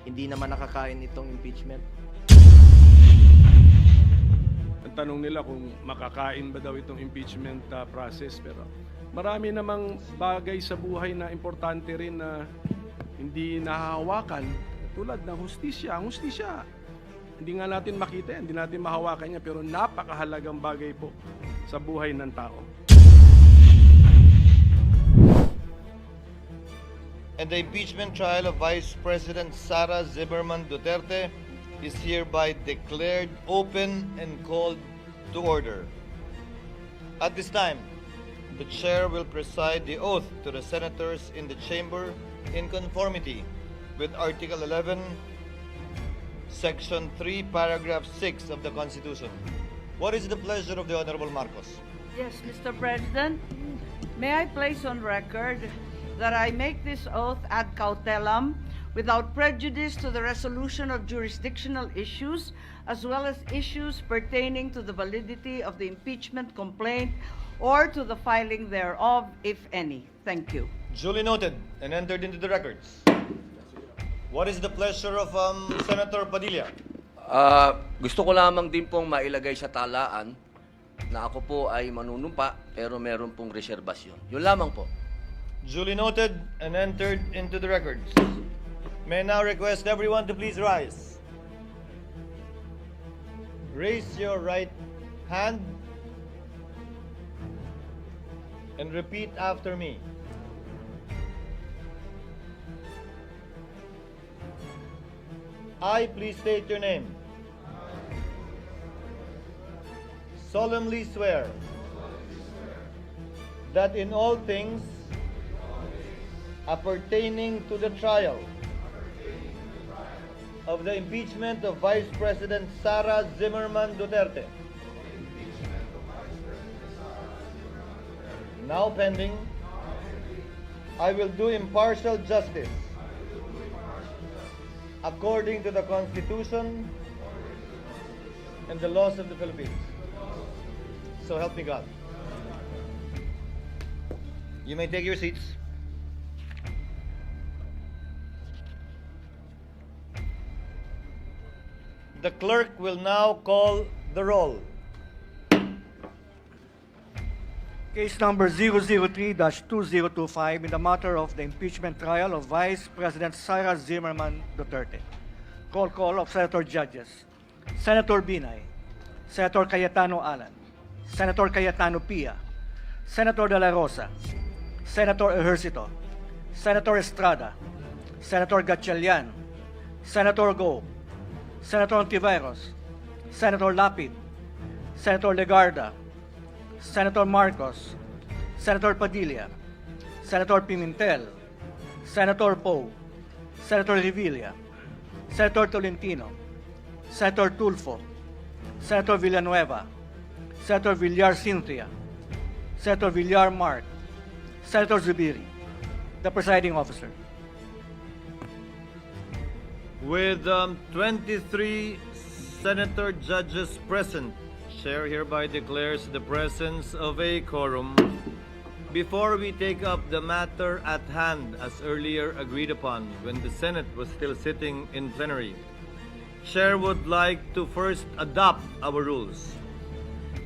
Hindi naman nakakain itong impeachment. Ang tanong nila kung makakain ba daw itong impeachment process, pero marami namang bagay sa buhay na importante rin na hindi nahahawakan, tulad ng hustisya. Ang hustisya, hindi nga natin makita, hindi natin mahawakan niya, pero napakahalagang bagay po sa buhay ng tao. And the impeachment trial of Vice President Sara Zimmerman Duterte is hereby declared open and called to order. At this time, the chair will preside the oath to the senators in the chamber in conformity with Article 11, Section 3, Paragraph 6 of the Constitution. What is the pleasure of the Honorable Marcos? Yes, Mr. President, may I place on record that I make this oath ad cautelam without prejudice to the resolution of jurisdictional issues as well as issues pertaining to the validity of the impeachment complaint or to the filing thereof, if any. Thank you. Duly noted and entered into the records. What is the pleasure of Senator Padilla? Gusto ko lamang din pong mailagay sa talaan na ako po ay manunumpa pero meron pong reserbasyon. Yun lamang po. Duly noted and entered into the records. May I now request everyone to please rise. Raise your right hand and repeat after me. I, please state your name. Solemnly swear that in all things appertaining to the trial of the impeachment of Vice President Sara Zimmerman Duterte, now pending, I will do impartial justice according to the Constitution and the laws of the Philippines. So help me God. You may take your seats. The clerk will now call the roll. Case number 003-2025 in the matter of the impeachment trial of Vice President Sara Zimmerman Duterte. Call of Senator Judges. Senator Binay, Senator Cayetano Alan, Senator Cayetano Pia, Senator De La Rosa, Senator Ejercito, Senator Estrada, Senator Gatchalian, Senator Go, Senator Ontiveros, Senator Lapid, Senator Legarda, Senator Marcos, Senator Padilla, Senator Pimentel, Senator Poe, Senator Revilla, Senator Tolentino, Senator Tulfo, Senator Villanueva, Senator Villar Cynthia, Senator Villar Mark, Senator Zubiri, the presiding officer. With 23 senator judges present, Chair hereby declares the presence of a quorum. Before we take up the matter at hand as earlier agreed upon when the Senate was still sitting in plenary, Chair would like to first adopt our rules.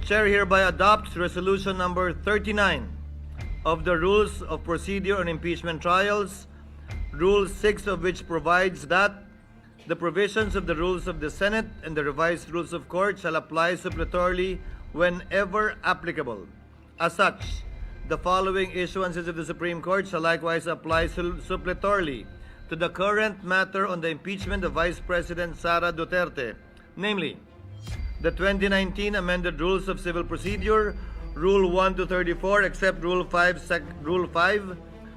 Chair hereby adopts resolution number 39 of the Rules of Procedure on Impeachment Trials, Rule 6 of which provides that the provisions of the rules of the Senate and the revised rules of court shall apply suppletorily whenever applicable. As such, the following issuances of the Supreme Court shall likewise apply suppletorily to the current matter on the impeachment of Vice President Sara Duterte, namely, the 2019 amended Rules of Civil Procedure, Rule 1 to 34, except Rule 5,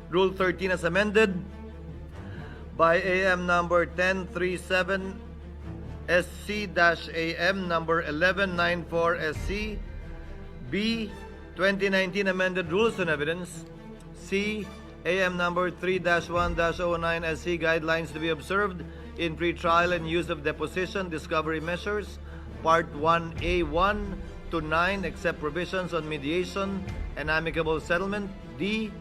Rule 13 as amended, by AM number 1037 SC-AM number 1194 SC, B, 2019 amended rules on evidence, C, AM number 3-1-09 SC, guidelines to be observed in pre-trial and use of deposition discovery measures, Part 1A1 to 9, except provisions on mediation and amicable settlement, D,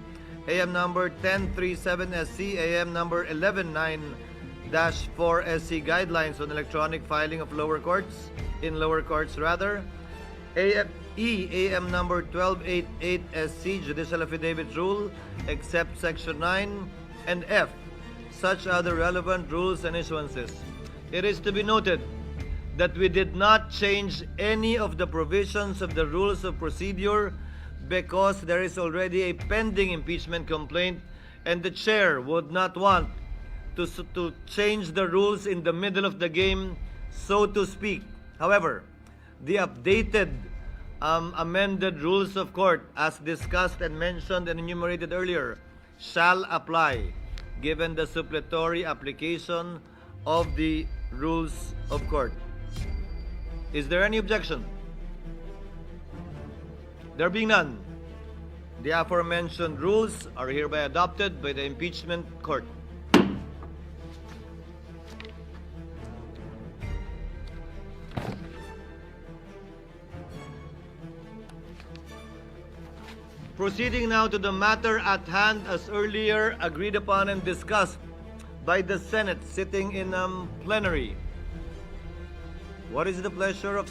AM number 1037 SC, AM number 119 1288-4 SC guidelines on electronic filing of lower courts, in lower courts rather, AM number 1288 SC Judicial Affidavit Rule, except Section 9, and F, such other relevant rules and issuances. It is to be noted that we did not change any of the provisions of the rules of procedure because there is already a pending impeachment complaint and the chair would not want to change the rules in the middle of the game, so to speak. However, the updated amended rules of court, as discussed and mentioned and enumerated earlier, shall apply given the suppletory application of the rules of court. Is there any objection? There being none, the aforementioned rules are hereby adopted by the impeachment court. Proceeding now to the matter at hand as earlier agreed upon and discussed by the Senate sitting in plenary. What is the pleasure of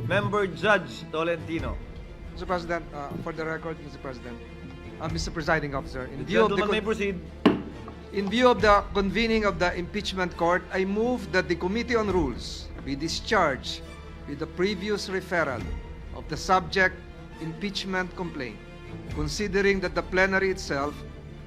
Member Judge Tolentino? Mr. President, for the record, Mr. President, Mr. Presiding Officer, in view of Gentleman may proceed. in view of the convening of the impeachment court, I move that the Committee on Rules be discharged with the previous referral of the subject impeachment complaint, considering that the plenary itself,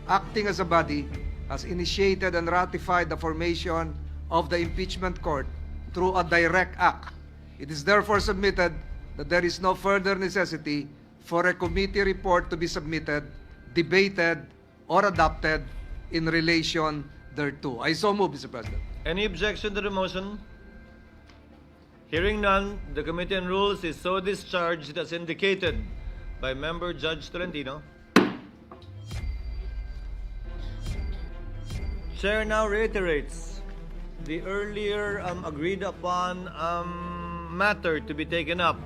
acting as a body, has initiated and ratified the formation of the impeachment court through a direct act. It is therefore submitted that there is no further necessity for a committee report to be submitted, debated, or adopted in relation thereto. I so move, Mr. President. Any objection to the motion? Hearing none, the Committee on Rules is so discharged as indicated by Member Judge Tolentino. Chair now reiterates the earlier agreed upon matter to be taken up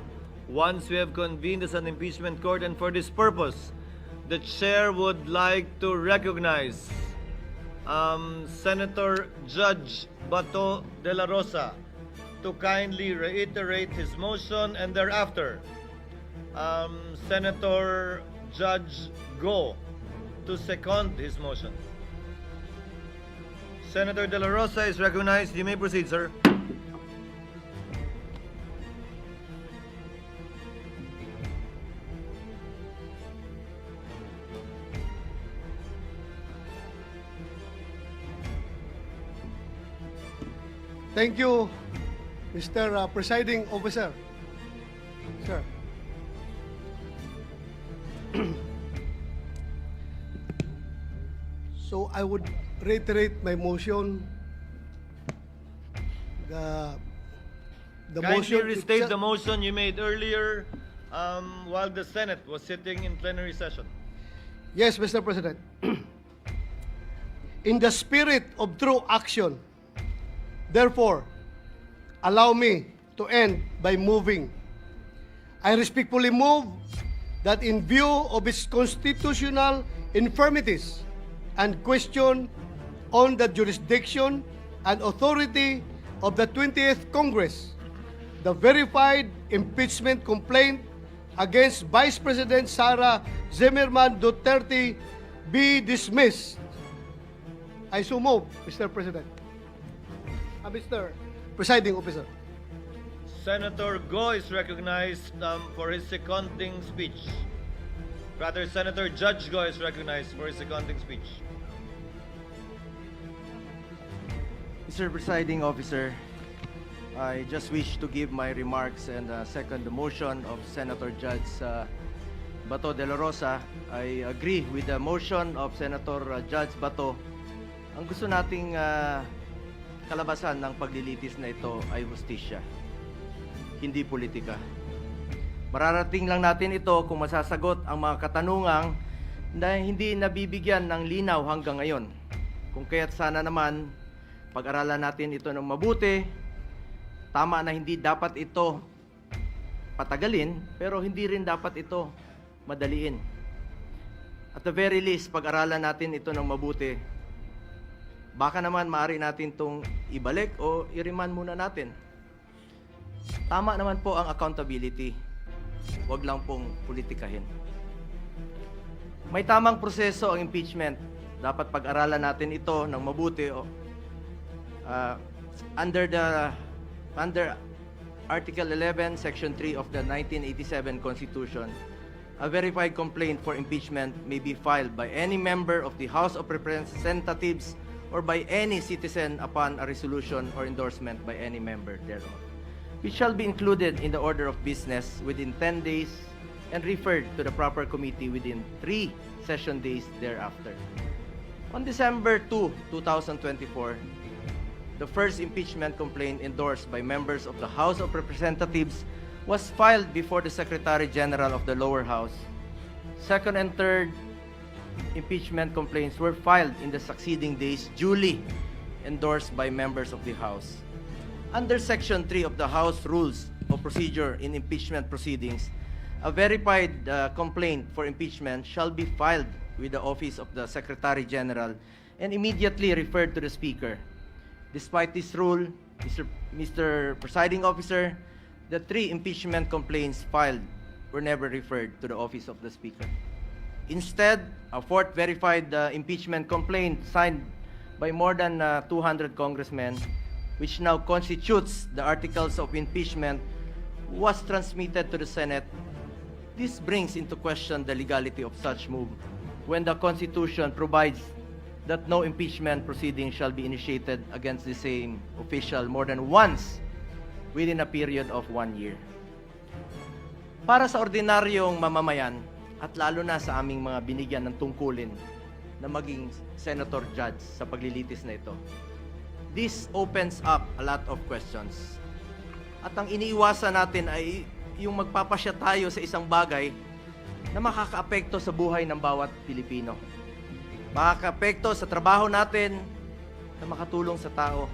once we have convened as an impeachment court, and for this purpose, the Chair would like to recognize Senator Judge Bato de la Rosa to kindly reiterate his motion, and thereafter, Senator Judge Go to second his motion. Senator de la Rosa is recognized. You may proceed, sir. Thank you, Mr. Presiding Officer. Sir. So I would reiterate my motion. The Kindly motion restate the motion you made earlier while the Senate was sitting in plenary session. Yes, Mr. President. In the spirit of true action, therefore, allow me to end by moving. I respectfully move that in view of its constitutional infirmities and question on the jurisdiction and authority of the 20th Congress, the verified impeachment complaint against Vice President Sara Zimmerman Duterte be dismissed. I so move, Mr. President. Mr. Presiding Officer. Senator Go is recognized for his seconding speech. Rather, Senator Judge Go is recognized for his seconding speech. Mr. Presiding Officer, I just wish to give my remarks and second the motion of Senator Judge Bato de la Rosa. I agree with the motion of Senator Judge Bato. Ang gusto nating kalabasan ng paglilitis na ito ay hustisya, hindi politika. Mararating lang natin ito kung masasagot ang mga katanungang na hindi nabibigyan ng linaw hanggang ngayon. Kung kaya't sana naman, pag-aralan natin ito ng mabuti. Tama na hindi dapat ito patagalin, pero hindi rin dapat ito madaliin. At the very least, pag-aralan natin ito ng mabuti. baka naman maaari natin itong ibalik o i-remand muna natin. Tama naman po ang accountability. Huwag lang pong politikahin. May tamang proseso ang impeachment. Dapat pag-aralan natin ito ng mabuti. Under Article 11, Section 3 of the 1987 Constitution, a verified complaint for impeachment may be filed by any member of the House of Representatives or by any citizen upon a resolution or endorsement by any member thereof, which shall be included in the order of business within 10 days and referred to the proper committee within 3 session days thereafter. On December 2, 2024, the first impeachment complaint endorsed by members of the House of Representatives was filed before the Secretary General of the lower house. Second and third impeachment complaints were filed in the succeeding days, duly endorsed by members of the House. Under Section 3 of the House Rules of Procedure in Impeachment Proceedings, a verified complaint for impeachment shall be filed with the Office of the Secretary General and immediately referred to the Speaker. Despite this rule, Mr. Presiding Officer, the 3 impeachment complaints filed were never referred to the Office of the Speaker. Instead, a 4th verified impeachment complaint signed by more than 200 congressmen, which now constitutes the articles of impeachment, was transmitted to the Senate. This brings into question the legality of such move when the Constitution provides that no impeachment proceeding shall be initiated against the same official more than once within a period of 1 year. Para sa ordinaryong mamamayan, at lalo na sa aming mga binigyan ng tungkulin na maging senator judge sa paglilitis na ito, this opens up a lot of questions. At ang iniiwasan natin ay yung magpapasya tayo sa isang bagay na makakaapekto sa buhay ng bawat Pilipino. Makakaapekto sa trabaho natin na makatulong sa tao.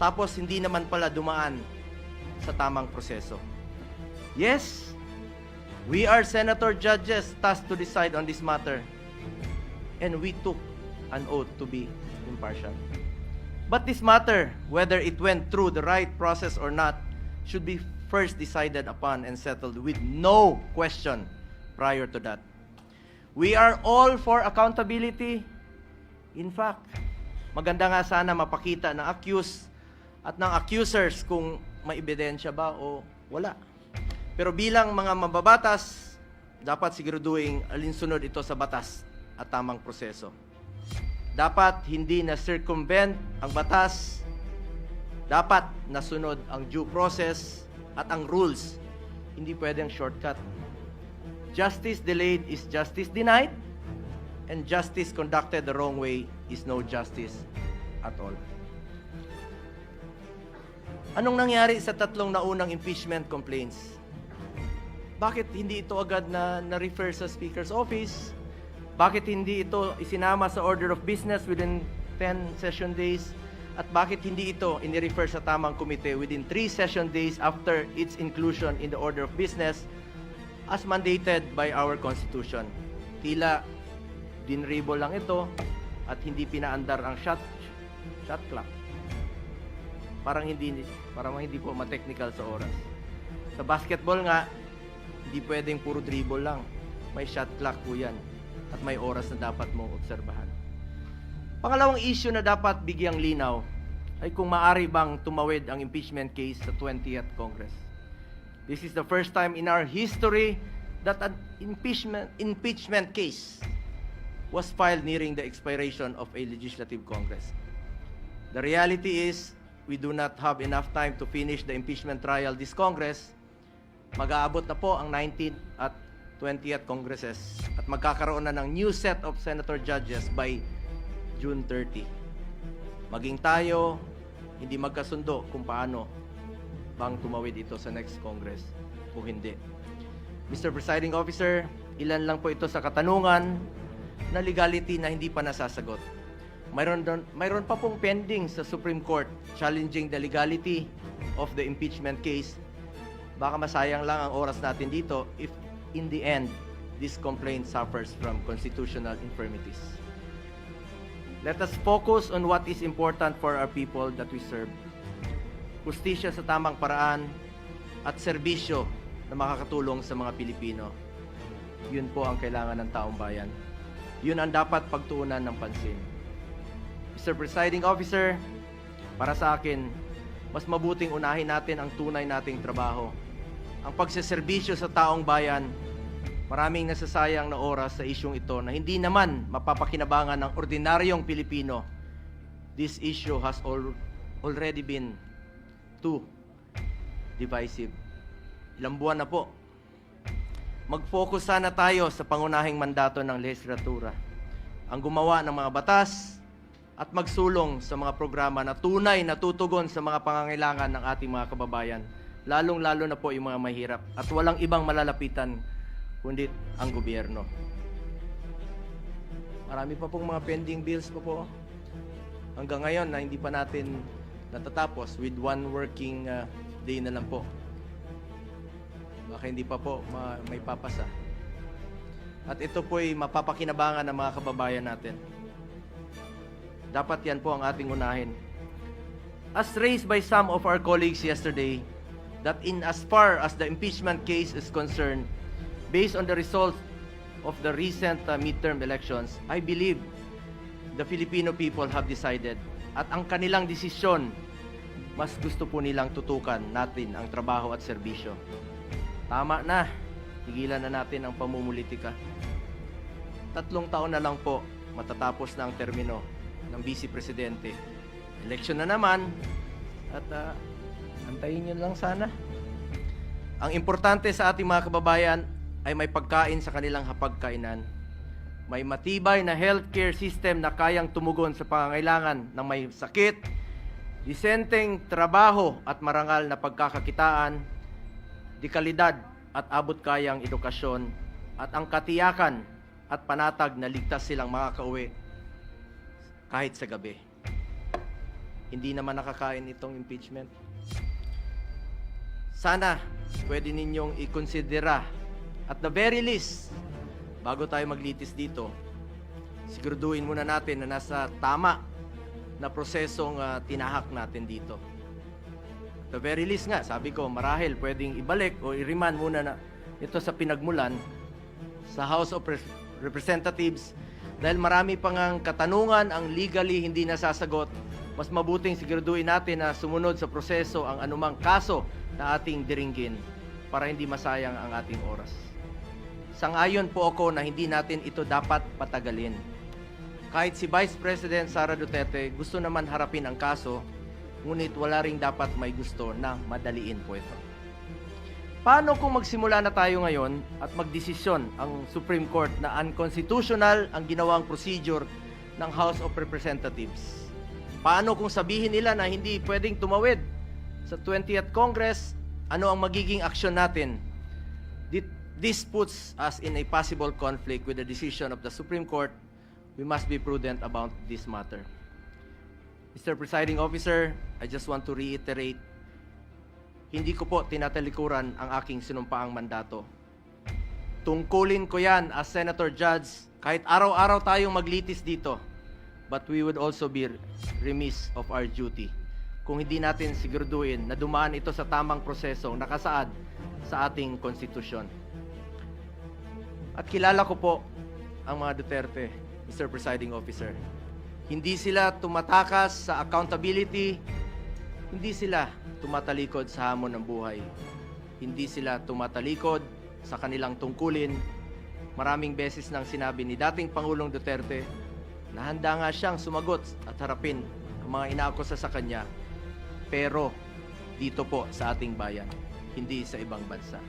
Tapos hindi naman pala dumaan sa tamang proseso. Yes, we are senator judges tasked to decide on this matter, and we took an oath to be impartial. But this matter, whether it went through the right process or not, should be first decided upon and settled with no question prior to that. We are all for accountability. In fact, maganda nga sana mapakita ng accused at ng accusers kung may ebidensya ba o wala. Pero bilang mga mababatas, dapat siguraduhin alinsunod ito sa batas at tamang proseso. Dapat hindi na circumvent ang batas. Dapat nasunod ang due process at ang rules. Hindi pwedeng shortcut. Justice delayed is justice denied, and justice conducted the wrong way is no justice at all. Anong nangyari sa 3 naunang impeachment complaints? Bakit hindi ito agad na-refer sa Speaker's Office? Bakit hindi ito isinama sa order of business within 10 session days? At bakit hindi ito ini-refer sa tamang komite within 3 session days after its inclusion in the order of business as mandated by our Constitution? Tila dinribo lang ito at hindi pinaandar ang shot clock. Parang hindi po ma-technical sa oras. Sa basketball nga, hindi pwedeng puro dribble lang. May shot clock po yan. At may oras na dapat mong obserbahan. Pangalawang issue na dapat bigyang linaw ay kung maaari bang tumawid ang impeachment case sa 20th Congress. This is the first time in our history that an impeachment case was filed nearing the expiration of a legislative Congress. The reality is, we do not have enough time to finish the impeachment trial this Congress. Mag-aabot na po ang 19th at 20th Congresses at magkakaroon na ng new set of senator judges by June 30. Maging tayo, hindi magkasundo kung paano bang tumawid ito sa next Congress o hindi. Mr. Presiding Officer, ilan lang po ito sa katanungan na legality na hindi pa nasasagot. Mayroon pa pong pending sa Supreme Court challenging the legality of the impeachment case. Baka masayang lang ang oras natin dito if in the end this complaint suffers from constitutional infirmities. Let us focus on what is important for our people that we serve. Hustisya sa tamang paraan at serbisyo na makakatulong sa mga Pilipino. Yun po ang kailangan ng taong bayan. Yun ang dapat pagtuunan ng pansin. Mr. Presiding Officer, para sa akin, mas mabuting unahin natin ang tunay nating trabaho. Ang pagseserbisyo sa taong bayan, maraming nasasayang na oras sa isyong ito na hindi naman mapapakinabangan ng ordinaryong Pilipino. This issue has already been too divisive. Ilang buwan na po. Mag-focus sana tayo sa pangunahing mandato ng lehislatura. Ang gumawa ng mga batas at magsulong sa mga programa na tunay na tutugon sa mga pangangailangan ng ating mga kababayan. Lalong-lalo na po yung mga mahirap at walang ibang malalapitan kundi ang gobyerno. Marami pa pong mga pending bills po. Hanggang ngayon na hindi pa natin natatapos with one working day na lang po. Baka hindi pa po may papasa. At ito po'y mapapakinabangan ng mga kababayan natin. Dapat yan po ang ating unahin. As raised by some of our colleagues yesterday, that in as far as the impeachment case is concerned, based on the results of the recent midterm elections, I believe the Filipino people have decided at ang kanilang desisyon, mas gusto po nilang tutukan natin ang trabaho at serbisyo. Tama na, tigilan na natin ang pamumulitika. 3 taon na lang po matatapos na ang termino ng Vice Presidente. Eleksyon na naman at antayin nyo lang sana. Ang importante sa ating mga kababayan ay may pagkain sa kanilang hapagkainan. May matibay na healthcare system na kayang tumugon sa pangangailangan ng may sakit, disenteng trabaho at marangal na pagkakakitaan, dekalidad at abot-kayang edukasyon, at ang katiyakan at panatag na ligtas silang makakauwi kahit sa gabi. Hindi naman nakakain itong impeachment. Sana pwede ninyong ikonsidera at the very least, bago tayo maglitis dito, siguraduhin muna natin na nasa tama na prosesong tinahak natin dito. The very least nga, sabi ko, marahil pwedeng ibalik o i-remand muna na ito sa pinagmulan sa House of Representatives dahil marami pang ang katanungan ang legally hindi nasasagot. Mas mabuting siguraduhin natin na sumunod sa proseso ang anumang kaso na ating diringgin para hindi masayang ang ating oras. Sang-ayon po ako na hindi natin ito dapat patagalin. Kahit si Vice President Sara Duterte gusto naman harapin ang kaso, ngunit wala ring dapat may gusto na madaliin po ito. Paano kung magsimula na tayo ngayon at magdesisyon ang Supreme Court na unconstitutional ang ginawang procedure ng House of Representatives? Paano kung sabihin nila na hindi pwedeng tumawid sa 20th Congress? Ano ang magiging aksyon natin? This puts us in a possible conflict with the decision of the Supreme Court. We must be prudent about this matter. Mr. Presiding Officer, I just want to reiterate, hindi ko po tinatalikuran ang aking sinumpaang mandato. Tungkulin ko yan as Senator Judge kahit araw-araw tayong maglitis dito. But we would also be remiss of our duty kung hindi natin siguraduhin na dumaan ito sa tamang prosesong nakasaad sa ating konstitusyon. At kilala ko po ang mga Duterte, Mr. Presiding Officer. Hindi sila tumatakas sa accountability, hindi sila tumatalikod sa hamon ng buhay. Hindi sila tumatalikod sa kanilang tungkulin. Maraming beses nang sinabi ni dating Pangulong Duterte na handa nga siyang sumagot at harapin ang mga inaakusa sa kanya, pero dito po sa ating bayan, hindi sa ibang bansa.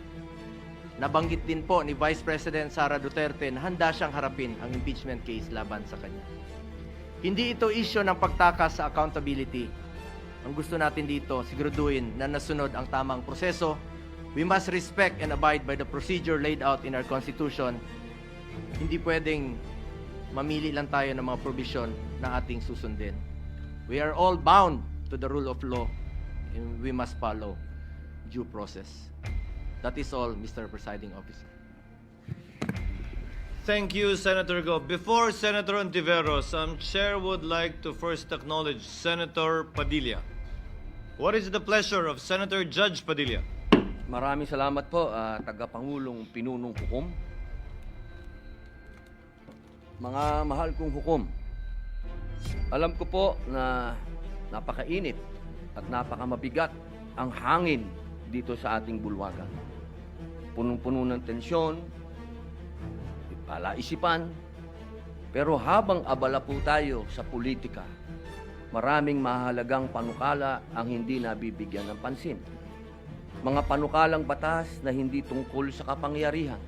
Nabanggit din po ni Vice President Sara Duterte na handa siyang harapin ang impeachment case laban sa kanya. Hindi ito issue ng pagtakas sa accountability. Ang gusto natin dito, siguraduhin na nasunod ang tamang proseso. We must respect and abide by the procedure laid out in our Constitution. Hindi pwedeng mamili lang tayo ng mga provision na ating susundin. We are all bound to the rule of law and we must follow due process. That is all, Mr. Presiding Officer. Thank you, Senator Go. Before Senator Ontiveros, Chair would like to first acknowledge Senator Padilla. What is the pleasure of Senator Judge Padilla? Maraming salamat po, Tagapangulong Pinunong Hukom. Mga mahal kong hukom, alam ko po na napakainit at napakamabigat ang hangin dito sa ating bulwagan. Punong-puno ng tensyon, palaisipan, pero habang abala po tayo sa politika, maraming mahalagang panukala ang hindi nabibigyan ng pansin. Mga panukalang batas na hindi tungkol sa kapangyarihan,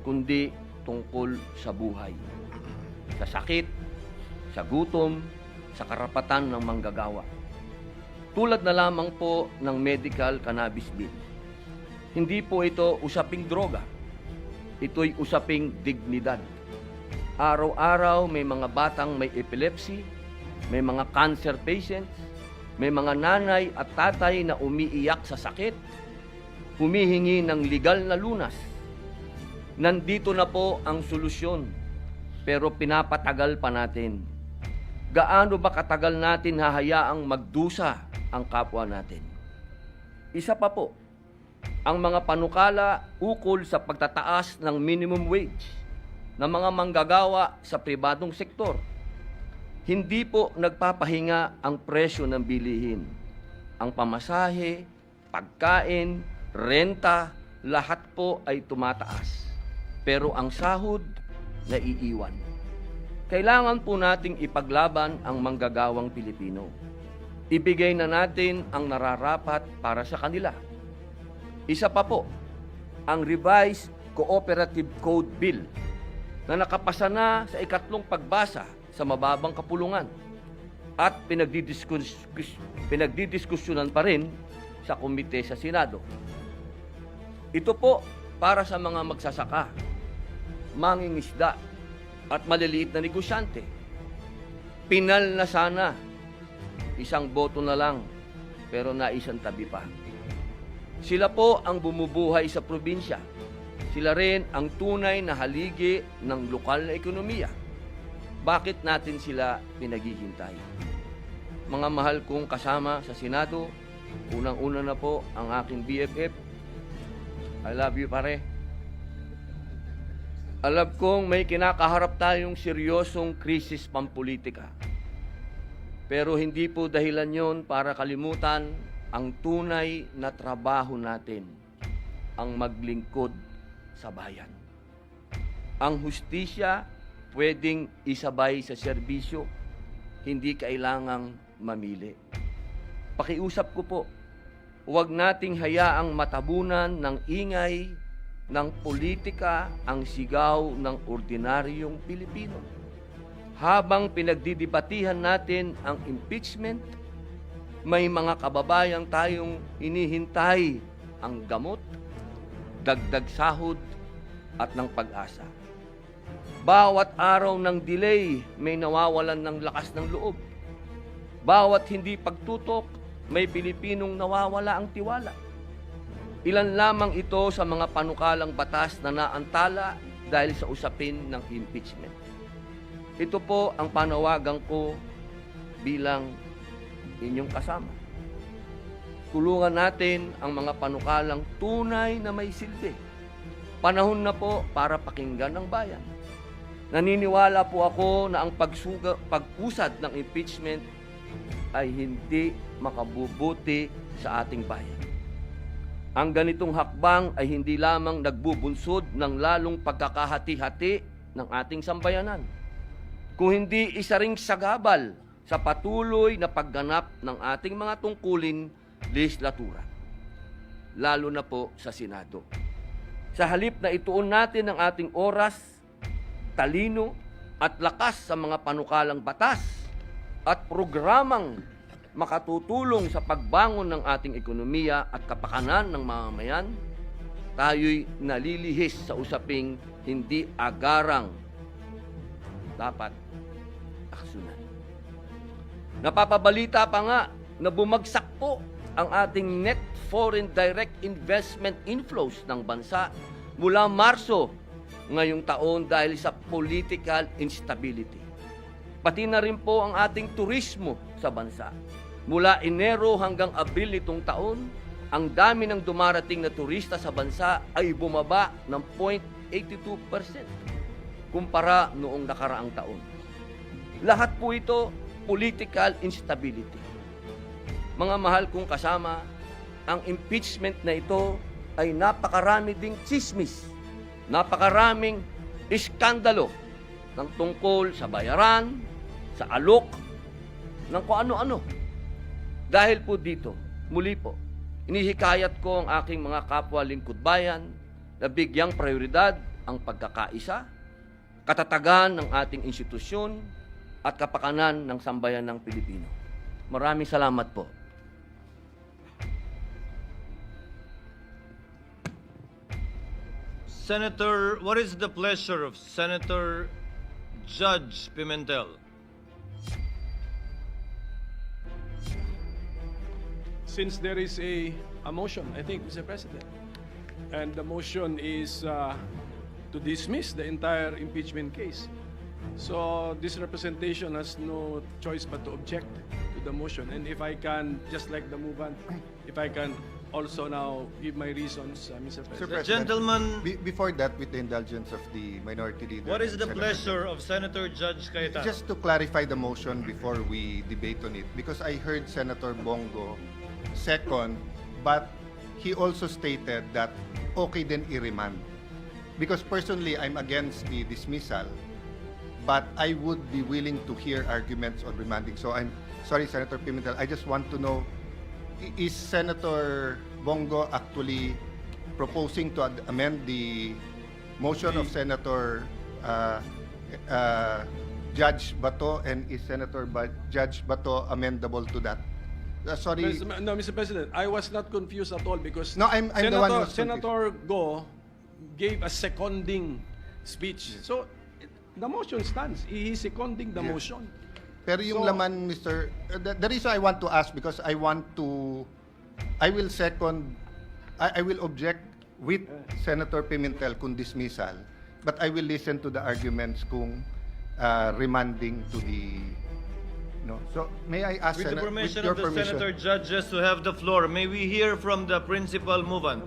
kundi tungkol sa buhay, sa sakit, sa gutom, sa karapatan ng manggagawa. Tulad na lamang po ng medical cannabis bill. Hindi po ito usaping droga. Ito'y usaping dignidad. Araw-araw may mga batang may epilepsy, may mga cancer patients, may mga nanay at tatay na umiiyak sa sakit, humihingi ng legal na lunas. Nandito na po ang solusyon, pero pinapatagal pa natin. Gaano ba katagal natin hahayaang magdusa ang kapwa natin? Isa pa po, ang mga panukala ukol sa pagtataas ng minimum wage ng mga manggagawa sa pribadong sektor. Hindi po nagpapahinga ang presyo ng bilihin. Ang pamasahe, pagkain, renta, lahat po ay tumataas. Pero ang sahod, naiiwan. Kailangan po nating ipaglaban ang manggagawang Pilipino. Ibigay na natin ang nararapat para sa kanila. Isa pa po, ang Revised Cooperative Code Bill na nakapasa na sa ikatlong pagbasa sa mababang kapulungan at pinagdidiskusyonan pa rin sa komite sa Senado. Ito po para sa mga magsasaka, mangingisda at maliliit na negosyante. Pinal na sana, isang boto na lang, pero naisang tabi pa. Sila po ang bumubuhay sa probinsya. Sila rin ang tunay na haligi ng lokal na ekonomiya. Bakit natin sila pinaghihintay? Mga mahal kong kasama sa Senado, unang-una na po ang aking BFF. I love you, pare. Alam kong may kinakaharap tayong seryosong krisis pampolitika. Pero hindi po dahilan yon para kalimutan ang tunay na trabaho natin, ang maglingkod sa bayan. Ang hustisya pwedeng isabay sa serbisyo, hindi kailangang mamili. Pakiusap ko po, huwag nating hayaang matabunan ng ingay ng politika ang sigaw ng ordinaryong Pilipino. Habang pinagdidibatihan natin ang impeachment, may mga kababayang tayong inihintay ang gamot, dagdag sahod at ng pag-asa. Bawat araw ng delay, may nawawalan ng lakas ng loob. Bawat hindi pagtutok, may Pilipinong nawawala ang tiwala. Ilan lamang ito sa mga panukalang batas na naantala dahil sa usapin ng impeachment. Ito po ang panawagan ko bilang inyong kasama. Tulungan natin ang mga panukalang tunay na may silbi. Panahon na po para pakinggan ng bayan. Naniniwala po ako na ang pag-usad ng impeachment ay hindi makabubuti sa ating bayan. Ang ganitong hakbang ay hindi lamang nagbubunsod ng lalong pagkakahati-hati ng ating sambayanan, kung hindi isa ring sagabal sa patuloy na pagganap ng ating mga tungkulin legislatura, lalo na po sa Senado. Sa halip na ituon natin ang ating oras, talino at lakas sa mga panukalang batas at programang makatutulong sa pagbangon ng ating ekonomiya at kapakanan ng mamamayan, tayo'y nalilihis sa usaping hindi agarang dapat aksyonan. Napapabalita pa nga na bumagsak po ang ating net foreign direct investment inflows ng bansa mula Marso ngayong taon dahil sa political instability. Pati na rin po ang ating turismo sa bansa. Mula Enero hanggang Abril nitong taon, ang dami ng dumarating na turista sa bansa ay bumaba ng 0.82% kumpara noong nakaraang taon. Lahat po ito, political instability. Mga mahal kong kasama, ang impeachment na ito ay napakarami ding tsismis, napakaraming iskandalo ng tungkol sa bayaran, sa alok, ng kung ano-ano. Dahil po dito, muli po, inihikayat ko ang aking mga kapwa lingkod bayan na bigyang prioridad ang pagkakaisa, katatagan ng ating institusyon, at kapakanan ng sambayan ng Pilipino. Maraming salamat po. Senator, what is the pleasure of Senator Judge Pimentel? Since there is a motion, I think, Mr. President, and the motion is to dismiss the entire impeachment case. So this representation has no choice but to object to the motion. And if I can, just like the movement, if I can also now give my reasons, Mr. The President. gentleman, Before that, with the indulgence of the minority leader. what is and the Senator pleasure of Senator Judge Cayetano? Just to clarify the motion before we debate on it, because I heard Senator Bongo second, but he also stated that okay then i-remand. Because personally, I'm against the dismissal, but I would be willing to hear arguments on remanding. So I'm sorry, Senator Pimentel, I just want to know, is Senator Bongo actually proposing to amend the motion of Senator Judge Bato, and is Judge Bato amendable to that? Sorry. No, Mr. President, I was not confused at all because No, I'm the one who was confused. Senator Go gave a seconding speech. So the motion stands. He is seconding the Yeah. motion. Pero yung So- laman, Mr. The reason I want to ask, because I will object with Senator Pimentel kung dismissal, but I will listen to the arguments kung remanding to the, no. So may I ask, With the Senator, permission your of the permission? Senator Judges to have the floor, may we hear from the principal movement?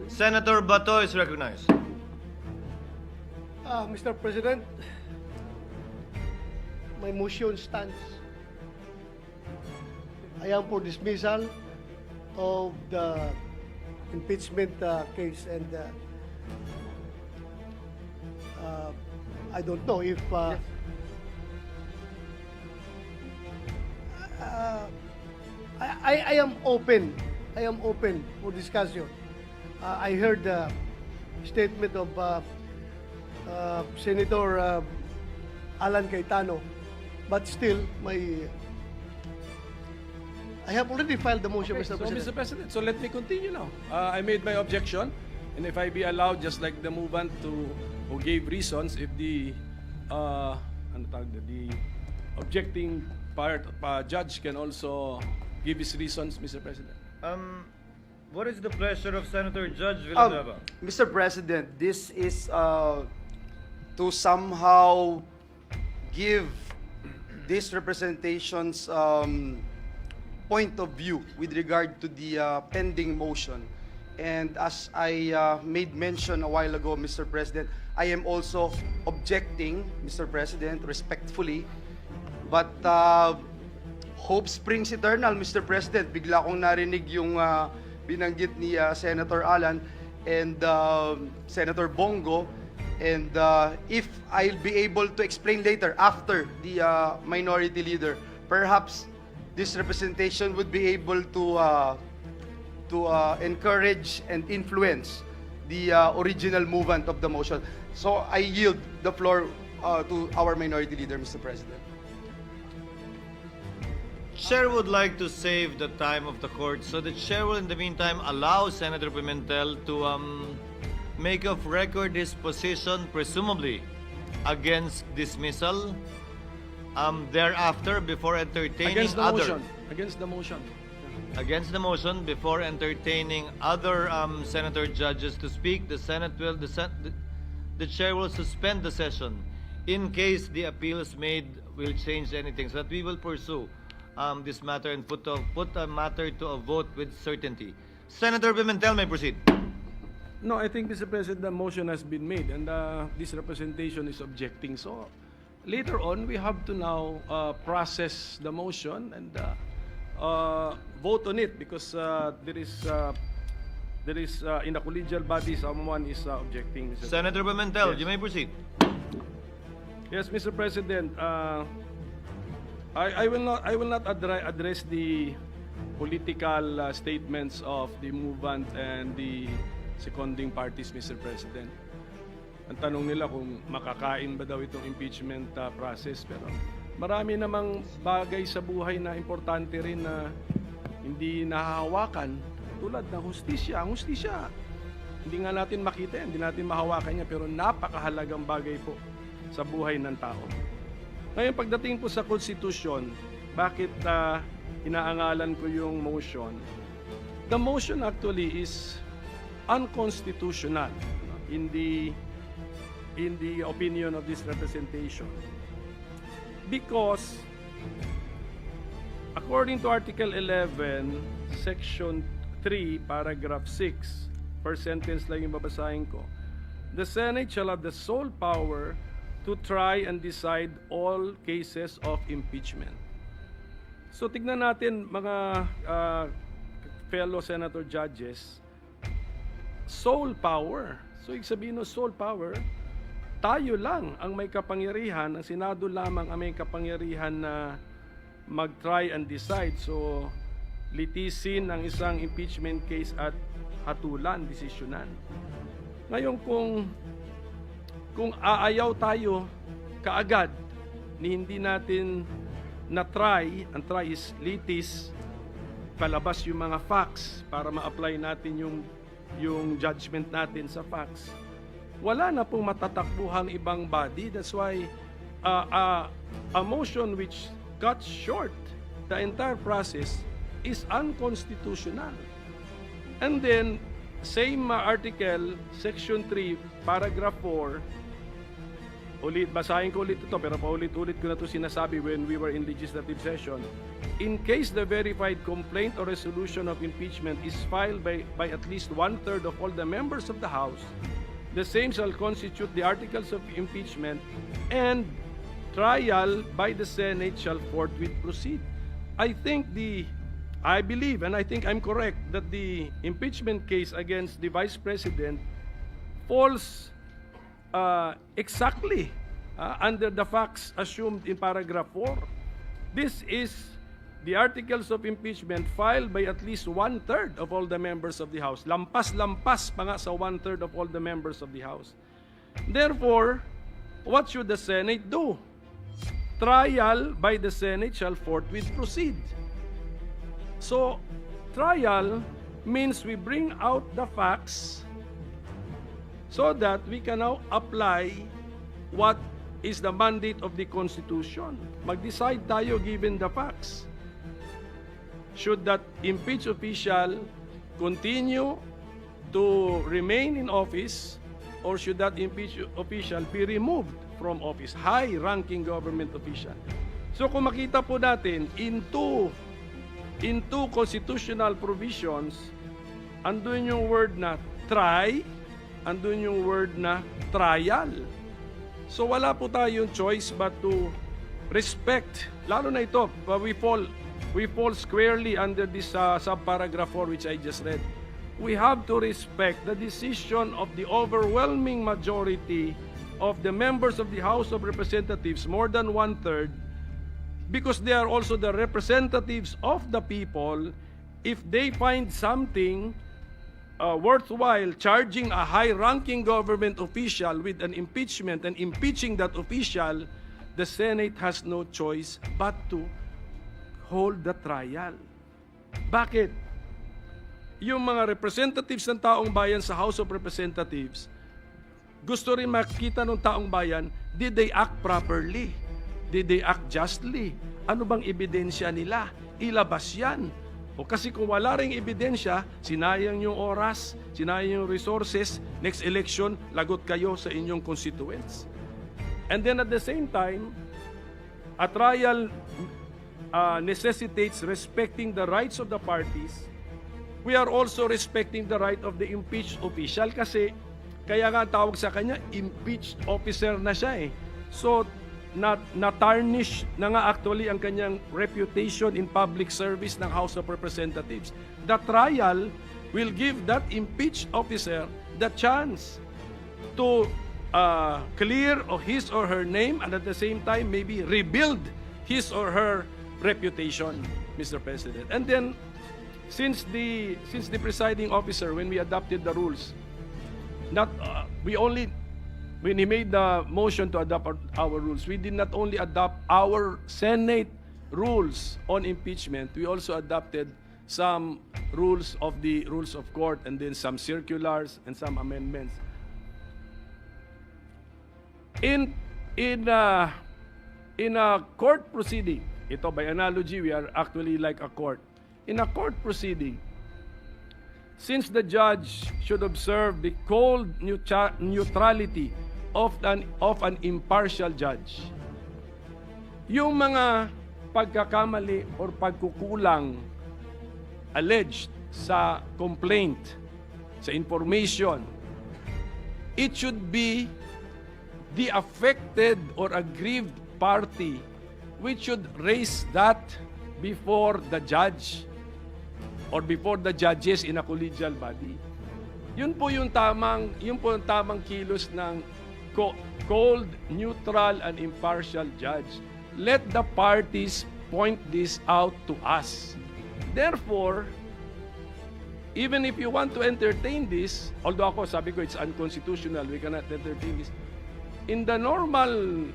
Senator Bato is recognized. Mr. President, my motion stands. I am for dismissal of the impeachment case, and I don't know if I am open. I am open for discussion. I heard the statement of Senator Alan Cayetano, but still, I have already filed the motion, Okay, Mr. so, President. Mr. President, so let me continue now. I made my objection, and if I be allowed, just like the movement who gave reasons, if the the objecting part judge can also give his reasons, Mr. President. What is the pleasure of Senator Judge Villanueva? Mr. President, this is to somehow give this representation's point of view with regard to the pending motion. And as I made mention a while ago, Mr. President, I am also objecting, Mr. President, respectfully. But hope springs eternal, Mr. President. Bigla kong narinig yung binanggit ni Senator Alan and Senator Bongo. And if I'll be able to explain later after the minority leader, perhaps this representation would be able to encourage and influence the original movement of the motion. So I yield the floor to our minority leader, Mr. President. Chair would like to save the time of the court, so the chair will in the meantime allow Senator Pimentel to make of record his position, presumably against dismissal. Thereafter, before entertaining Against the other motion. Against the motion. against the motion, before entertaining other senator judges to speak, the the chair will suspend the session in case the appeals made will change anything, so that we will pursue this matter and put the matter to a vote with certainty. Senator Pimentel may proceed. No, I think, Mr. President, the motion has been made and this representation is objecting. So later on, we have to now process the motion and vote on it because there is in the collegial body someone is objecting. Mr. Senator Pimentel, Yes. you may proceed. Yes, Mr. President. I will not address the political statements of the movement and the seconding parties, Mr. President. Ang tanong nila kung makakain ba daw itong impeachment process, pero marami namang bagay sa buhay na importante rin na hindi nahahawakan, tulad ng hustisya. Ang hustisya, hindi nga natin makita, hindi natin mahawakan niya, pero napakahalagang bagay po sa buhay ng tao. Ngayon, pagdating po sa Constitution, bakit inaangalan ko yung motion? The motion actually is unconstitutional in the opinion of this representation because according to Article 11, Section 3, Paragraph 6, first sentence lang yung babasahin ko, the Senate shall have the sole power to try and decide all cases of impeachment. So tignan natin mga fellow senator judges, sole power. So ibig sabihin ng sole power, tayo lang ang may kapangyarihan, ang Senado lamang ang may kapangyarihan na mag-try and decide. So litisin ang isang impeachment case at hatulan, desisyonan. Ngayon kung aayaw tayo kaagad ni hindi natin na-try, ang try is litis, palabas yung mga facts para ma-apply natin yung judgment natin sa facts, wala na pong matatakbuhang ibang body. That's why a motion which cuts short the entire process is unconstitutional. And then, same article, Section 3, Paragraph 4, basahin ko ulit ito, pero paulit-ulit ko na ito sinasabi when we were in legislative session. In case the verified complaint or resolution of impeachment is filed by at least 1/3 of all the members of the House, the same shall constitute the articles of impeachment, and trial by the Senate shall forthwith proceed. I believe, and I think I'm correct, that the impeachment case against the Vice President falls exactly under the facts assumed in Paragraph 4. This is the articles of impeachment filed by at least 1/3 of all the members of the House. Lampas-lampas pa nga sa 1/3 of all the members of the House. Therefore, what should the Senate do? Trial by the Senate shall forthwith proceed. So, trial means we bring out the facts so that we can now apply what is the mandate of the Constitution. Mag-decide tayo given the facts. Should that impeached official continue to remain in office, or should that impeached official be removed from office? High-ranking government official. So kung makita po natin, in two constitutional provisions, andun yung word na try, andun yung word na trial. So wala po tayong choice but to respect, lalo na ito, we fall squarely under this subparagraph 4 which I just read. We have to respect the decision of the overwhelming majority of the members of the House of Representatives, more than 1/3, because they are also the representatives of the people. If they find something worthwhile charging a high-ranking government official with an impeachment and impeaching that official, the Senate has no choice but to hold the trial. Bakit? Yung mga representatives ng taong bayan sa House of Representatives, gusto rin makita ng taong bayan, did they act properly? Did they act justly? Ano bang ebidensya nila? Ilabas yan. O kasi kung wala ring ebidensya, sinayang yung oras, sinayang yung resources, next election, lagot kayo sa inyong constituents. And then at the same time, a trial necessitates respecting the rights of the parties. We are also respecting the right of the impeached official kasi kaya nga tawag sa kanya, impeached officer na siya eh. So, na-tarnish na nga actually ang kanyang reputation in public service ng House of Representatives. The trial will give that impeached officer the chance to clear of his or her name and at the same time maybe rebuild his or her reputation, Mr. President. And then, since the presiding officer, when we adopted the rules, when he made the motion to adopt our rules, we did not only adopt our Senate rules on impeachment, we also adopted some rules of the rules of court and then some circulars and some amendments. In a court proceeding, ito by analogy, we are actually like a court. In a court proceeding, since the judge should observe the cold neutrality of an impartial judge, yung mga pagkakamali or pagkukulang alleged sa complaint, sa information, it should be the affected or aggrieved party which should raise that before the judge or before the judges in a collegial body. Yun po yung tamang kilos ng cold, neutral, and impartial judge. Let the parties point this out to us. Therefore, even if you want to entertain this, although ako sabi ko it's unconstitutional, we cannot entertain this. In the normal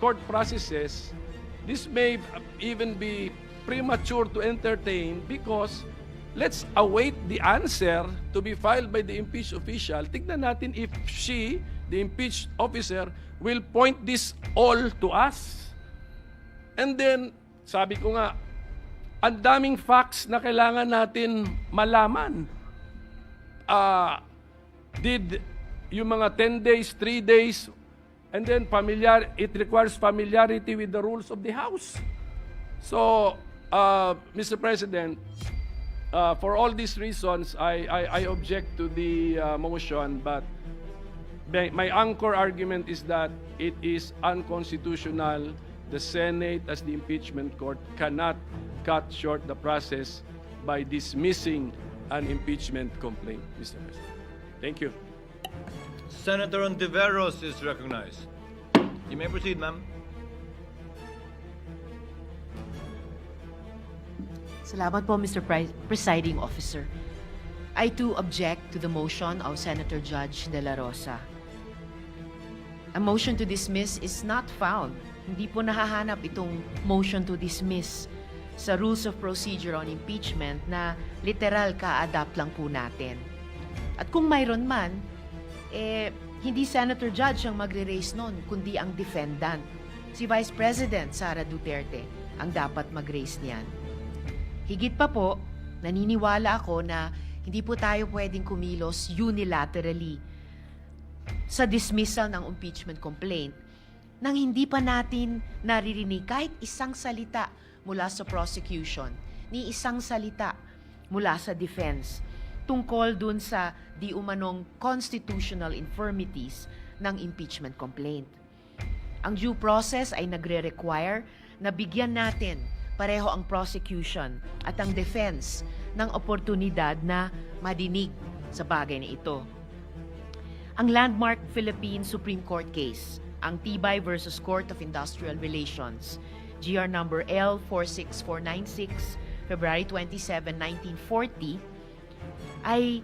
court processes, this may even be premature to entertain because let's await the answer to be filed by the impeached official. Tignan natin if she, the impeached officer, will point this all to us. And then, sabi ko nga, ang daming facts na kailangan natin malaman. Did yung mga 10 days, 3 days, and then it requires familiarity with the rules of the House. So, Mr. President, for all these reasons, I object to the motion, but my anchor argument is that it is unconstitutional. The Senate, as the impeachment court, cannot cut short the process by dismissing an impeachment complaint, Mr. President. Thank you. Senator Ontiveros is recognized. You may proceed, ma'am. Salamat po, Mr. Presiding Officer. I too object to the motion of Senator Judge De La Rosa. A motion to dismiss is not found. Hindi po nahahanap itong motion to dismiss sa Rules of Procedure on Impeachment na literal ka-adapt lang po natin. At kung mayroon man, hindi Senator Judge ang magre-raise nun, kundi ang defendant. Si Vice President Sara Duterte ang dapat mag-raise niyan. Higit pa po, naniniwala ako na hindi po tayo pwedeng kumilos unilaterally sa dismissal ng impeachment complaint nang hindi pa natin naririnig kahit isang salita mula sa prosecution, ni isang salita mula sa defense tungkol dun sa di umanong constitutional infirmities ng impeachment complaint. Ang due process ay nagre-require na bigyan natin pareho ang prosecution at ang defense ng oportunidad na madinig sa bagay na ito. Ang landmark Philippine Supreme Court case, ang Tibay versus Court of Industrial Relations, GR number L46496, February 27, 1940, ay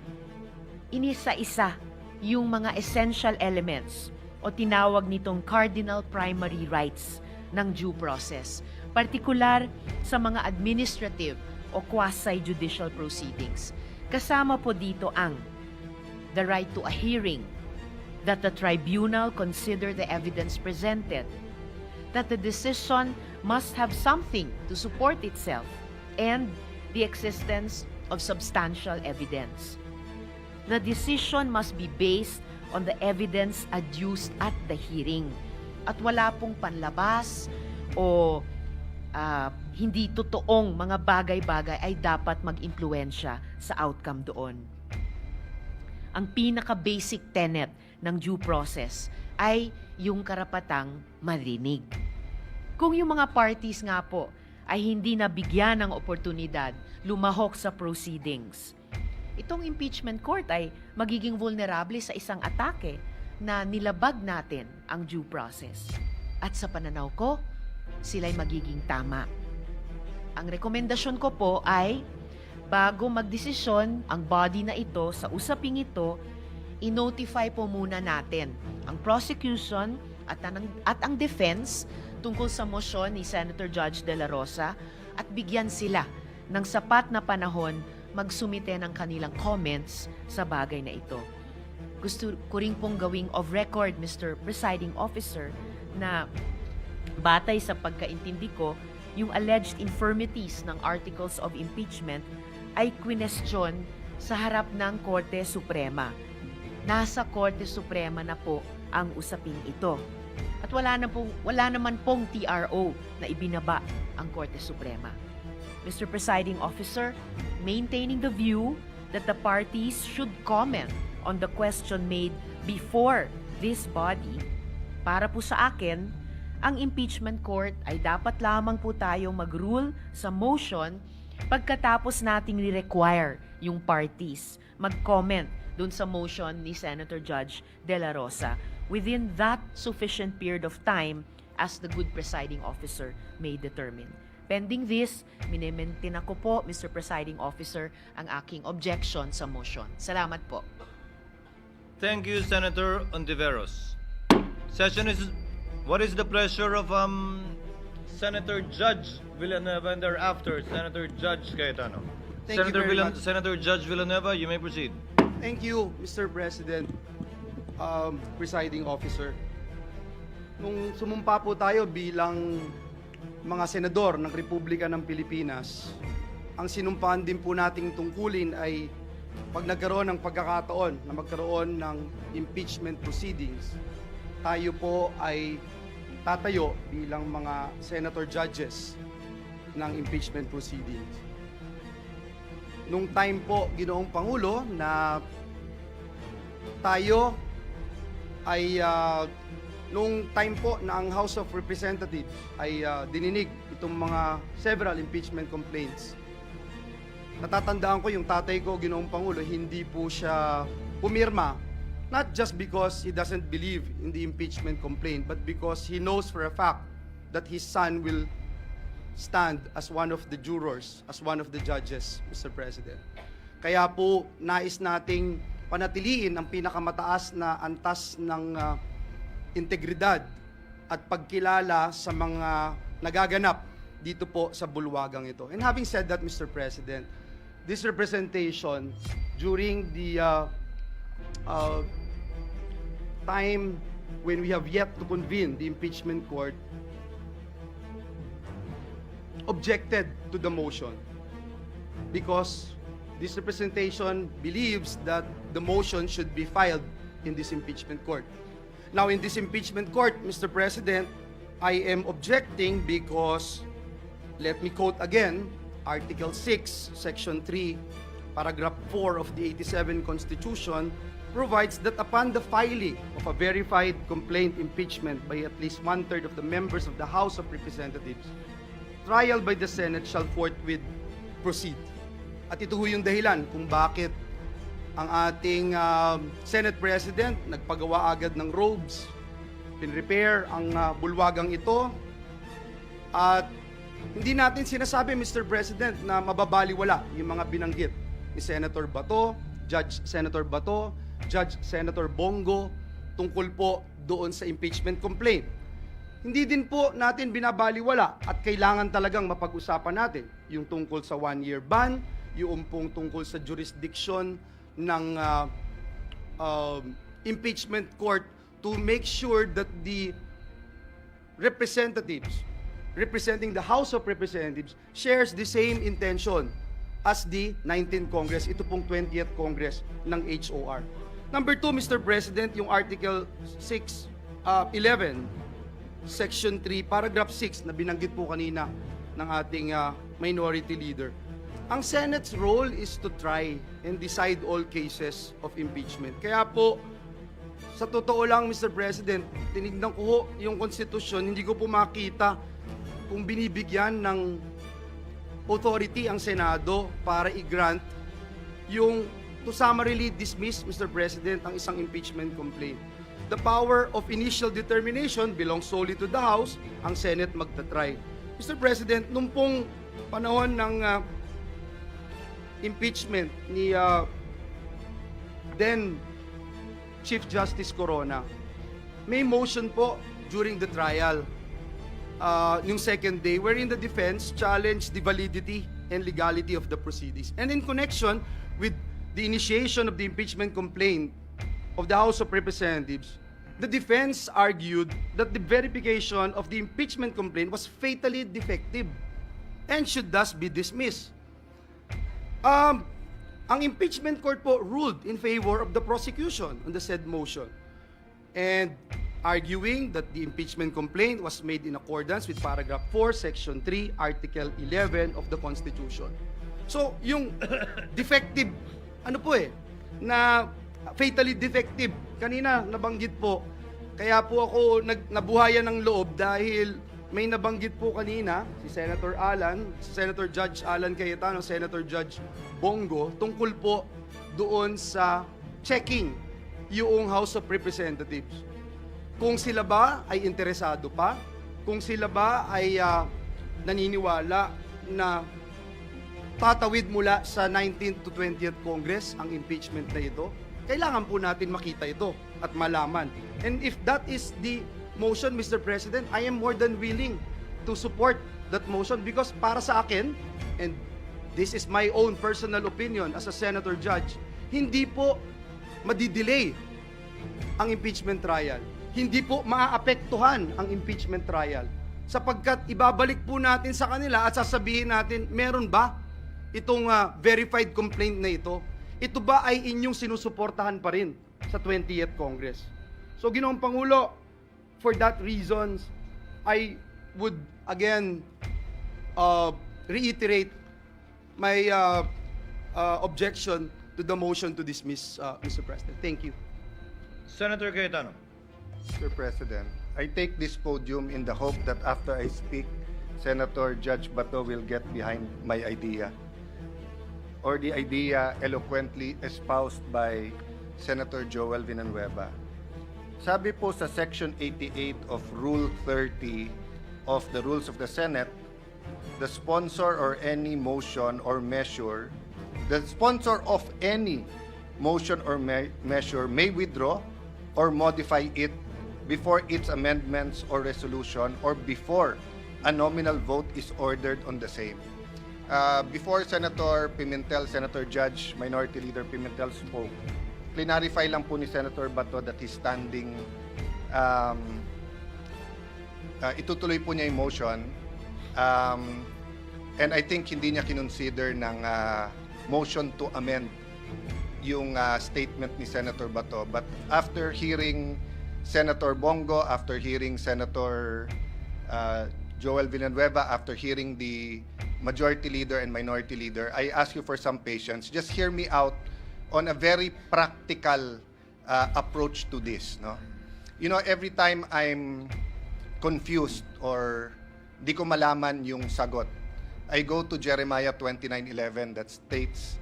inisa-isa yung mga essential elements o tinawag nitong cardinal primary rights ng due process, partikular sa mga administrative o quasi-judicial proceedings. Kasama po dito ang the right to a hearing, that the tribunal consider the evidence presented, that the decision must have something to support itself, and the existence of substantial evidence. The decision must be based on the evidence adduced at the hearing. At wala pong panlabas o hindi totoong mga bagay-bagay ay dapat mag-impluwensya sa outcome doon. Ang pinaka-basic tenet ng due process ay yung karapatang marinig. Kung yung mga parties nga po ay hindi nabigyan ng oportunidad lumahok sa proceedings, itong impeachment court ay magiging vulnerable sa isang atake na nilabag natin ang due process. At sa pananaw ko, sila'y magiging tama. Ang rekomendasyon ko po ay, bago magdesisyon ang body na ito sa usaping ito, i-notify po muna natin ang prosecution at ang defense tungkol sa motion ni Senator Judge De La Rosa at bigyan sila ng sapat na panahon magsumite ng kanilang comments sa bagay na ito. Gusto ko rin pong gawing of record, Mr. Presiding Officer, na batay sa pagkaintindi ko, yung alleged infirmities ng articles of impeachment ay kwinestyon sa harap ng Korte Suprema. Nasa Korte Suprema na po ang usaping ito. At wala naman pong TRO na ibinaba ang Korte Suprema. Mr. Presiding Officer, maintaining the view that the parties should comment on the question made before this body, para po sa akin, ang impeachment court ay dapat lamang po tayong mag-rule sa motion pagkatapos nating ni-require yung parties mag-comment dun sa motion ni Senator Judge De La Rosa within that sufficient period of time as the good presiding officer may determine. Pending this, minimaintain ako po, Mr. Presiding Officer, ang aking objection sa motion. Salamat po. Thank you, Senator Ontiveros. What is the pleasure of Senator Judge Villanueva and thereafter Senator Judge Cayetano? Thank you very much. Senator Judge Villanueva, you may proceed. Thank you, Mr. President, Presiding Officer. Nung sumumpa po tayo bilang mga senador ng Republika ng Pilipinas, ang sinumpaan din po nating tungkulin ay pag nagkaroon ng pagkakataon na magkaroon ng impeachment proceedings, tayo po ay tatayo bilang mga senator judges ng impeachment proceedings. Nung time po, Ginoong Pangulo, na tayo ay nung time po na ang House of Representatives ay dininig itong mga several impeachment complaints. Natatandaan ko yung tatay ko, Ginoong Pangulo, hindi po siya pumirma, not just because he doesn't believe in the impeachment complaint, but because he knows for a fact that his son will stand as one of the jurors, as one of the judges, Mr. President. Kaya po, nais nating panatiliin ang pinakamataas na antas ng integridad at pagkilala sa mga nagaganap dito po sa bulwagang ito. And having said that, Mr. President, this representation during the time when we have yet to convene the impeachment court objected to the motion because this representation believes that the motion should be filed in this impeachment court. Now, in this impeachment court, Mr. President, I am objecting because, let me quote again, Article 6, Section 3, Paragraph 4 of the 87 Constitution provides that upon the filing of a verified complaint impeachment by at least one-third of the members of the House of Representatives, trial by the Senate shall forthwith proceed. At ito ho yung dahilan kung bakit ang ating Senate President nagpagawa agad ng robes, pinrepair ang bulwagang ito, at hindi natin sinasabi, Mr. President, na mababaliwala yung mga binanggit ni Senator Bato, Judge Senator Bato, Judge Senator Bongo tungkol po doon sa impeachment complaint. Hindi din po natin binabaliwala at kailangan talagang mapag-usapan natin yung tungkol sa one-year ban, yung pong tungkol sa jurisdiction ng impeachment court to make sure that the representatives representing the House of Representatives shares the same intention as the 19th Congress, ito pong 20th Congress ng HOR. Number 2, Mr. President, yung Article 11, Section 3, Paragraph 6 na binanggit po kanina ng ating minority leader. Ang Senate's role is to try and decide all cases of impeachment. Kaya po, sa totoo lang, Mr. President, tinignan ko ho yung konstitusyon, hindi ko po makita kung binibigyan ng authority ang Senado para i-grant yung to summarily dismiss, Mr. President, ang isang impeachment complaint. The power of initial determination belongs solely to the House, ang Senate magta-try. Mr. President, nung pong panahon ng impeachment ni then Chief Justice Corona, may motion po during the trial yung second day wherein the defense challenged the validity and legality of the proceedings. And in connection with the initiation of the impeachment complaint of the House of Representatives, the defense argued that the verification of the impeachment complaint was fatally defective and should thus be dismissed. Ang impeachment court po ruled in favor of the prosecution on the said motion, and arguing that the impeachment complaint was made in accordance with Paragraph 4, Section 3, Article 11 of the Constitution. So, yung defective, na fatally defective, kanina nabanggit po, kaya po ako nabuhayan ng loob dahil may nabanggit po kanina si Senator Judge Alan Cayetano, Senator Judge Bongo, tungkol po doon sa checking yung House of Representatives. Kung sila ba ay interesado pa, kung sila ba ay naniniwala na tatawid mula sa 19th to 20th Congress ang impeachment na ito, kailangan po natin makita ito at malaman. And if that is the motion, Mr. President, I am more than willing to support that motion because para sa akin, and this is my own personal opinion as a senator judge, hindi po madidelay ang impeachment trial. Hindi po maaapektuhan ang impeachment trial sapagkat ibabalik po natin sa kanila at sasabihin natin, meron ba itong verified complaint na ito? Ito ba ay inyong sinusuportahan pa rin sa 20th Congress? So, Ginoong Pangulo, for that reasons, I would again reiterate my objection to the motion to dismiss, Mr. President. Thank you. Senator Cayetano. Mr. President, I take this podium in the hope that after I speak, Senator Judge Bato will get behind my idea, or the idea eloquently espoused by Senator Joel Villanueva. Sabi po sa Section 88 of Rule 30 of the Rules of the Senate, the sponsor or any motion or measure, the sponsor of any motion or measure may withdraw or modify it before its amendments or resolution or before a nominal vote is ordered on the same. Before Senator Pimentel, Senator Judge, Minority Leader Pimentel spoke, clarify lang po ni Senator Bato that he's standing, itutuloy po niya yung motion, and I think hindi niya kinonsider ng motion to amend yung statement ni Senator Bato. But after hearing Senator Bongo, after hearing Senator Joel Villanueva, after hearing the Majority Leader and Minority Leader, I ask you for some patience. Just hear me out on a very practical approach to this. No? You know, every time I'm confused or di ko malaman yung sagot, I go to Jeremiah 29:11 that states,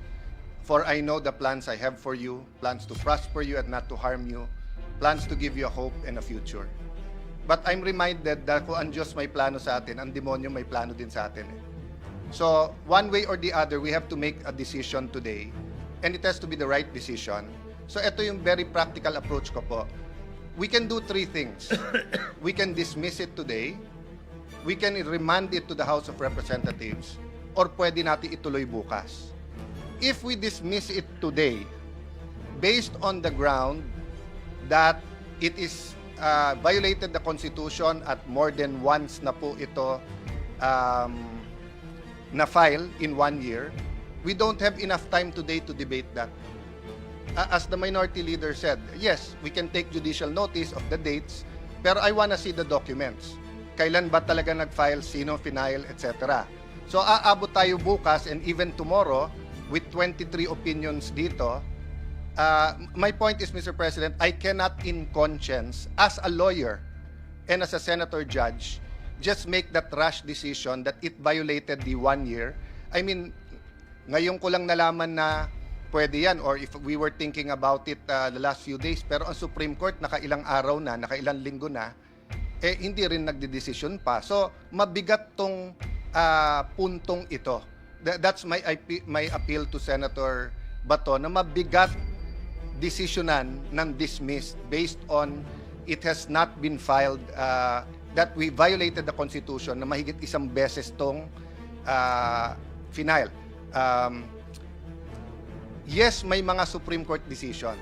"For I know the plans I have for you, plans to prosper you and not to harm you, plans to give you a hope and a future." But I'm reminded that kung ang Diyos may plano sa atin, ang demonyo may plano din sa atin. So, one way or the other, we have to make a decision today, and it has to be the right decision. So, ito yung very practical approach ko po. We can do three things. We can dismiss it today, we can remand it to the House of Representatives, or pwede natin ituloy bukas. If we dismiss it today, based on the ground that it is violated the Constitution at more than once na po ito na-file in 1 year, we don't have enough time today to debate that. As the minority leader said, yes, we can take judicial notice of the dates, pero I wanna see the documents. Kailan ba talaga nag-file, sino final, etc. So aabot tayo bukas and even tomorrow with 23 opinions dito. My point is, Mr. President, I cannot in conscience, as a lawyer and as a senator judge, just make that rash decision that it violated the 1 year. I mean, ngayon ko lang nalaman na pwede yan, or if we were thinking about it the last few days, pero ang Supreme Court nakailang araw na, nakailang linggo na, hindi rin nagdedesisyon pa. So, mabigat tong puntong ito. That's my appeal to Senator Bato, na mabigat desisyonan ng dismissed based on it has not been filed, that we violated the Constitution na mahigit isang beses tong final. Yes, may mga Supreme Court decision.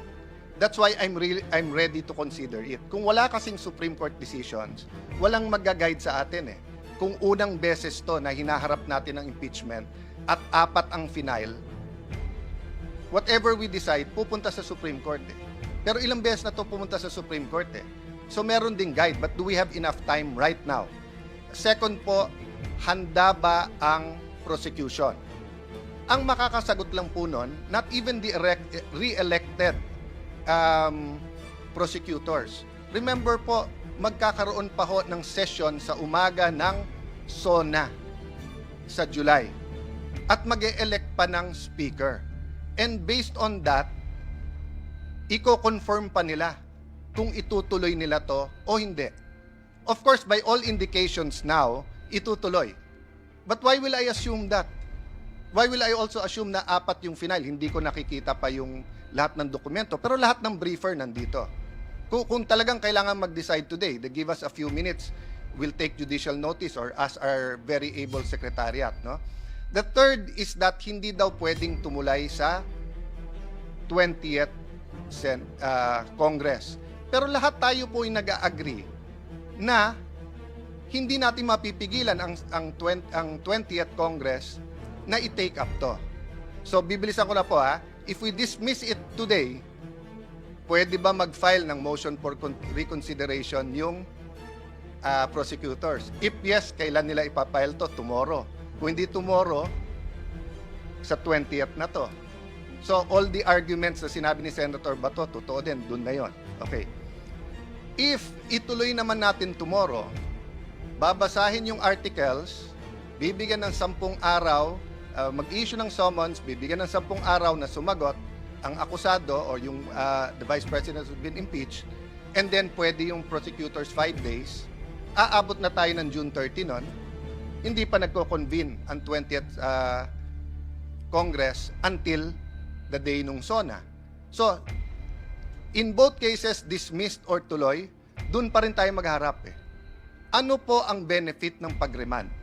That's why I'm ready to consider it. Kung wala kasing Supreme Court decisions, walang mag-guide sa atin eh. Kung unang beses to na hinaharap natin ng impeachment at 4 ang final, whatever we decide, pupunta sa Supreme Court eh. Pero ilang beses na to pumunta sa Supreme Court eh. So meron ding guide, but do we have enough time right now? Second po, handa ba ang prosecution? Ang makakasagot lang po nun, not even the re-elected prosecutors. Remember po, magkakaroon pa ho ng session sa umaga ng SONA sa July. At mag-e-elect pa ng speaker. And based on that, i-confirm pa nila kung itutuloy nila to o hindi. Of course, by all indications now, itutuloy. But why will I assume that? Why will I also assume na 4 yung final? Hindi ko nakikita pa yung lahat ng dokumento. Pero lahat ng briefer nandito. Kung talagang kailangan mag-decide today, they give us a few minutes, we'll take judicial notice or ask our very able secretariat. No? The third is that hindi daw pwedeng tumulay sa 20th Congress. Pero lahat tayo po ay nag-agree na hindi natin mapipigilan ang 20th Congress na i-take up to. So, bibilisan ko na po ha. If we dismiss it today, pwede ba mag-file ng motion for reconsideration yung prosecutors? If yes, kailan nila ipapile to? Tomorrow. Kung hindi tomorrow, sa 20th na to. So, all the arguments na sinabi ni Senator Bato, totoo din, dun na yon. Okay. If ituloy naman natin tomorrow, babasahin yung articles, bibigyan ng 10 araw, mag-issue ng summons, bibigyan ng 10 araw na sumagot ang akusado or yung the Vice President who's been impeached, and then pwede yung prosecutors 5 days, aabot na tayo ng June 30 nun, hindi pa nagko-convene ang 20th Congress until the day nung SONA. So, in both cases, dismissed or tuloy, dun pa rin tayo magharap eh. Ano po ang benefit ng pag-remand?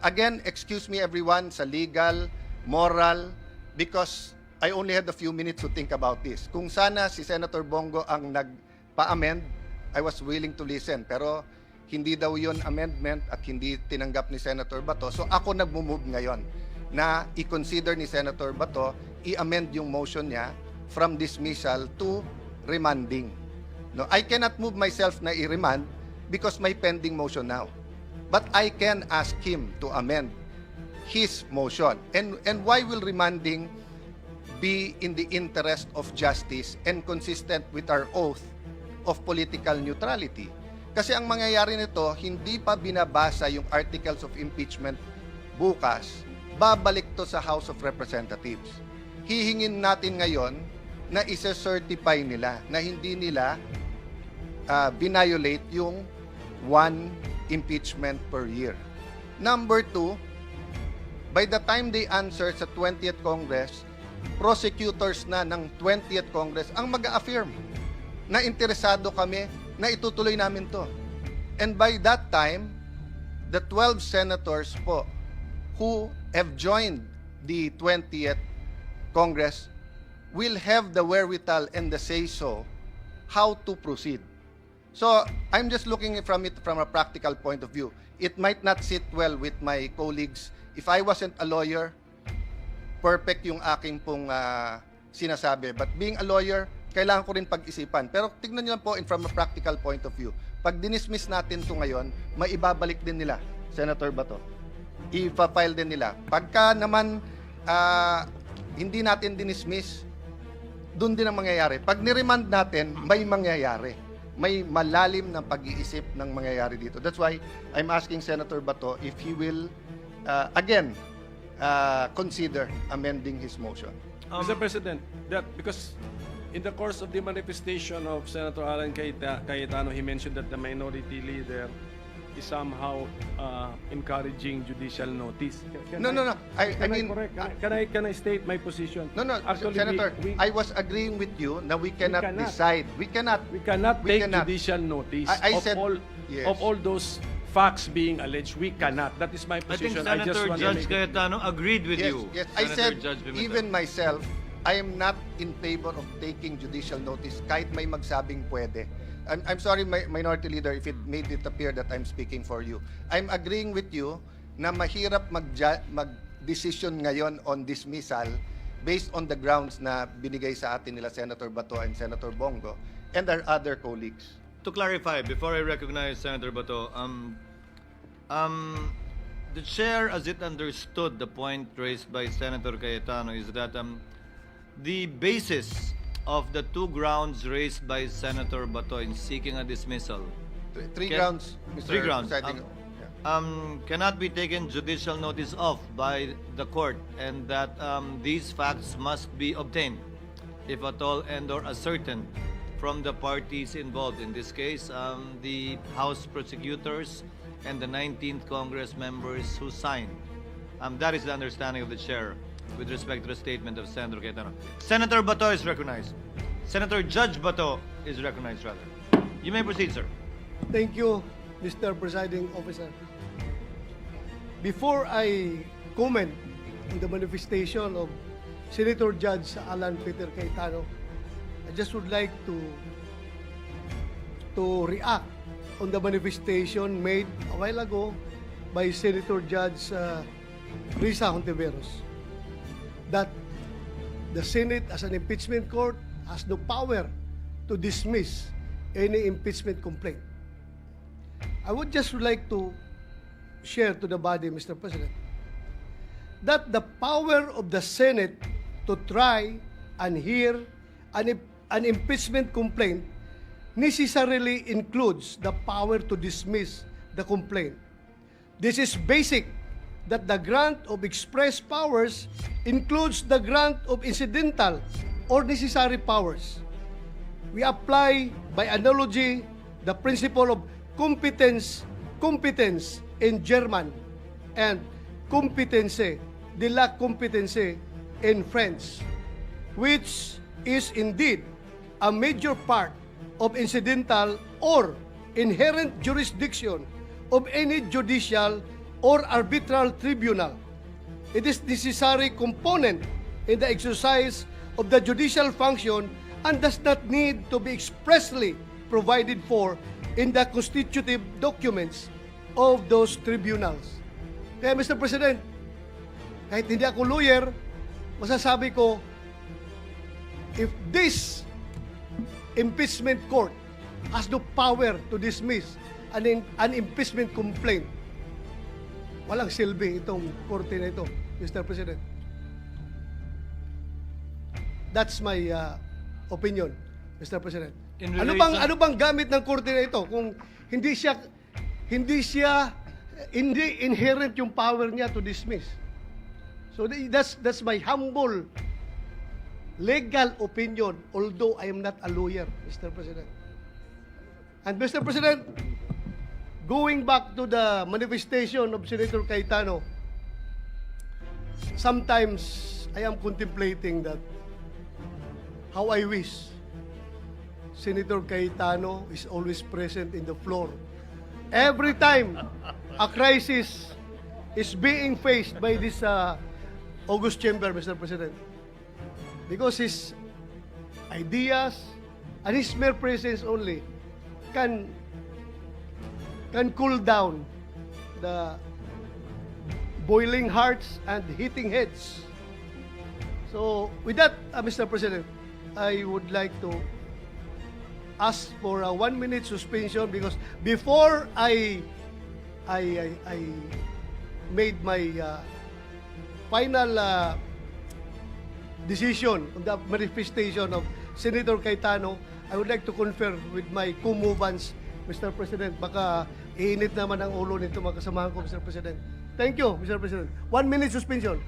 Again, excuse me everyone sa legal, moral, because I only had a few minutes to think about this. Kung sana si Senator Bongo ang nagpa-amend, I was willing to listen. Pero hindi daw yon amendment at hindi tinanggap ni Senator Bato. So ako nagmo-move ngayon na i-consider ni Senator Bato, i-amend yung motion niya from dismissal to remanding. No, I cannot move myself na i-remand because may pending motion now. But I can ask him to amend his motion. And why will remanding be in the interest of justice and consistent with our oath of political neutrality? Kasi ang mangyayari nito, hindi pa binabasa yung articles of impeachment bukas, babalik to sa House of Representatives. Hihingin natin ngayon na isa-certify nila na hindi nila violate yung 1 impeachment per year. Number 2, by the time they answer sa 20th Congress, prosecutors na ng 20th Congress ang mag-affirm na interesado kami na itutuloy namin to. And by that time, the 12 senators po who have joined the 20th Congress will have the wherewithal and the say-so how to proceed. So, I'm just looking from it from a practical point of view. It might not sit well with my colleagues. If I wasn't a lawyer, perfect yung aking pong sinasabi. But being a lawyer, kailangan ko rin pag-isipan. Pero tignan niyo lang po from a practical point of view. Pag dinismiss natin to ngayon, may ibabalik din nila, Senator Bato. I-file din nila. Pagka naman hindi natin dinismiss, doon din ang mangyayari. Pag niremand natin, may mangyayari. May malalim na pag-iisip ng mangyayari dito. That's why I'm asking Senator Bato if he will, again, consider amending his motion. Mr. President, because in the course of the manifestation of Senator Alan Cayetano, he mentioned that the minority leader is somehow encouraging judicial notice. No. I mean, Can I state my position? no, Actually, Senator, we I was agreeing with you na we cannot cannot. decide. We cannot take cannot. judicial notice I of said- all yes. of all those facts being alleged. We cannot. That is my I think position. Senator want to Judge make it- Cayetano agreed with Yes, you. yes. I Senator said, Judge Pimentel. even myself, I am not in favor of taking judicial notice kahit may magsabing pwede. I'm sorry, Minority Leader, if it made it appear that I'm speaking for you. I'm agreeing with you na mahirap mag-decision ngayon on dismissal based on the grounds na binigay sa atin nila Senator Bato and Senator Bongo and our other colleagues. To clarify, before I recognize Senator Bato, the chair, as it understood the point raised by Senator Cayetano, is that the basis of the two grounds raised by Senator Bato in seeking a dismissal Three Can- grounds, Mr. three grounds. Presiding- cannot be taken judicial notice of by the court, and that these facts must be obtained, if at all and or ascertained, from the parties involved. In this case, the House prosecutors and the 19th Congress members who signed. That is the understanding of the chair with respect to the statement of Senator Cayetano. Senator Bato is recognized. Senator Judge Bato is recognized, rather. You may proceed, sir. Thank you, Mr. Presiding Officer. Before I comment on the manifestation of Senator Judge Alan Peter Cayetano, I just would like to react on the manifestation made a while ago by Senator Judge Risa Hontiveros, that the Senate as an impeachment court has no power to dismiss any impeachment complaint. I would just like to share to the body, Mr. President, that the power of the Senate to try and hear an impeachment complaint necessarily includes the power to dismiss the complaint. This is basic, that the grant of express powers includes the grant of incidental or necessary powers. We apply, by analogy, the principle of competence in German and competence, de la competence in French, which is indeed a major part of incidental or inherent jurisdiction of any judicial or arbitral tribunal. It is necessary component in the exercise of the judicial function and does not need to be expressly provided for in the constitutive documents of those tribunals. Kaya Mr. President, kahit hindi ako lawyer, masasabi ko, if this impeachment court has no power to dismiss an impeachment complaint, walang silbi itong korte na ito, Mr. President. That's my opinion, Mr. President. Ano bang gamit ng korte na ito kung hindi inherent yung power niya to dismiss? So that's my humble legal opinion, although I am not a lawyer, Mr. President. And Mr. President, going back to the manifestation of Senator Cayetano, sometimes I am contemplating that how I wish Senator Cayetano is always present in the floor. Every time a crisis is being faced by this August chamber, Mr. President, because his ideas and his mere presence only can cool down the boiling hearts and heating heads So, with that, Mr. President, I would like to ask for a 1-minute suspension because before I made my final decision on the manifestation of Senator Cayetano, I would like to confer with my co-movants, Mr. President. Baka iinit naman ang ulo nito mga kasamahan ko, Mr. President. Thank you, Mr. President. 1-minute suspension.